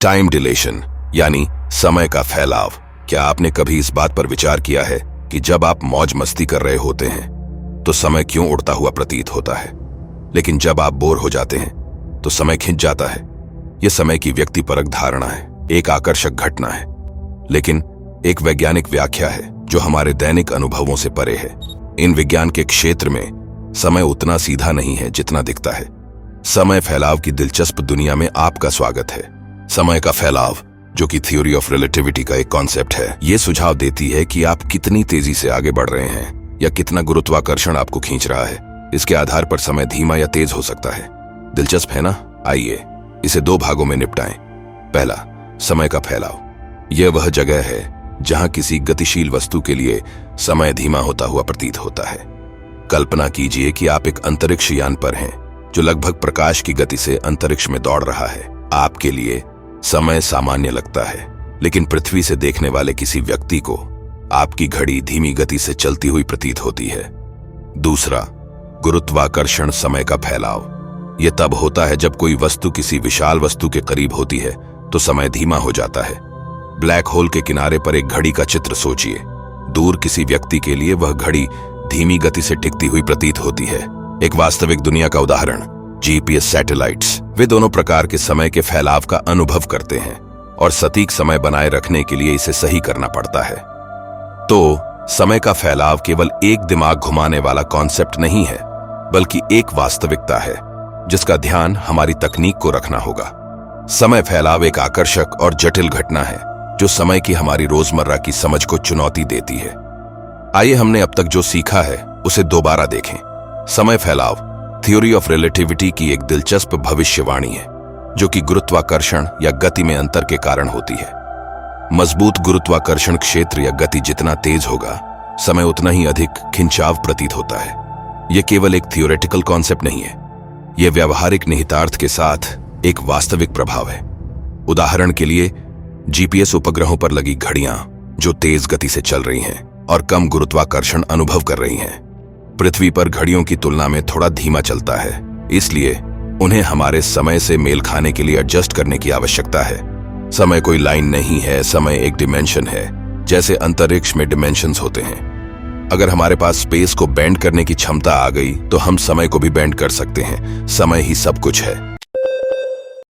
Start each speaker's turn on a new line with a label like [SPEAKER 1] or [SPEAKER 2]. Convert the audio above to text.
[SPEAKER 1] Time deletion यानी समय का फैलाव। क्या आपने कभी इस बात पर विचार किया है कि जब आप मौज मस्ती कर रहे होते हैं तो समय क्यों उड़ता हुआ प्रतीत होता है, लेकिन जब आप बोर हो जाते हैं तो समय खिंच जाता है। यह समय की व्यक्तिपरक धारणा है, एक आकर्षक घटना है, लेकिन एक वैज्ञानिक व्याख्या है जो हमारे दैनिक अनुभवों से परे है। इन विज्ञान के क्षेत्र में समय उतना सीधा नहीं है जितना दिखता है। समय फैलाव की दिलचस्प दुनिया में आपका स्वागत है। समय का फैलाव, जो कि थ्योरी ऑफ रिलेटिविटी का एक कॉन्सेप्ट है, ये सुझाव देती है कि आप कितनी तेजी से आगे बढ़ रहे हैं या कितना गुरुत्वाकर्षण आपको खींच रहा है। इसके आधार पर समय धीमा या तेज हो सकता है। दिलचस्प है ना? आइए इसे दो भागों में निपटाएं। पहला, समय का फैलाव। यह वह जगह है जहां किसी गतिशील वस्तु के लिए समय धीमा होता हुआ प्रतीत होता है। कल्पना कीजिए कि आप एक अंतरिक्ष यान पर हैं जो लगभग प्रकाश की गति से अंतरिक्ष में दौड़ रहा है। आपके लिए समय सामान्य लगता है, लेकिन पृथ्वी से देखने वाले किसी व्यक्ति को आपकी घड़ी धीमी गति से चलती हुई प्रतीत होती है। दूसरा, गुरुत्वाकर्षण समय का फैलाव। यह तब होता है जब कोई वस्तु किसी विशाल वस्तु के करीब होती है तो समय धीमा हो जाता है। ब्लैक होल के किनारे पर एक घड़ी का चित्र सोचिए। दूर किसी व्यक्ति के लिए वह घड़ी धीमी गति से टिकती हुई प्रतीत होती है। एक वास्तविक दुनिया का उदाहरण, जीपीएस सैटेलाइट्स। वे दोनों प्रकार के समय के फैलाव का अनुभव करते हैं और सटीक समय बनाए रखने के लिए इसे सही करना पड़ता है। तो समय का फैलाव केवल एक दिमाग घुमाने वाला कॉन्सेप्ट नहीं है, बल्कि एक वास्तविकता है जिसका ध्यान हमारी तकनीक को रखना होगा। समय फैलाव एक आकर्षक और जटिल घटना है जो समय की हमारी रोजमर्रा की समझ को चुनौती देती है। आइए हमने अब तक जो सीखा है उसे दोबारा देखें। समय फैलाव थ्योरी ऑफ रिलेटिविटी की एक दिलचस्प भविष्यवाणी है जो कि गुरुत्वाकर्षण या गति में अंतर के कारण होती है। मजबूत गुरुत्वाकर्षण क्षेत्र या गति जितना तेज होगा, समय उतना ही अधिक खिंचाव प्रतीत होता है। यह केवल एक थियोरेटिकल कॉन्सेप्ट नहीं है, यह व्यावहारिक निहितार्थ के साथ एक वास्तविक प्रभाव है। उदाहरण के लिए, जीपीएस उपग्रहों पर लगी घड़ियां जो तेज गति से चल रही हैं और कम गुरुत्वाकर्षण अनुभव कर रही हैं, पृथ्वी पर घड़ियों की तुलना में थोड़ा धीमा चलता है, इसलिए उन्हें हमारे समय से मेल खाने के लिए एडजस्ट करने की आवश्यकता है। समय कोई लाइन नहीं है, समय एक डिमेंशन है, जैसे अंतरिक्ष में डिमेंशंस होते हैं। अगर हमारे पास स्पेस को बेंड करने की क्षमता आ गई तो हम समय को भी बेंड कर सकते हैं। समय ही सब कुछ है।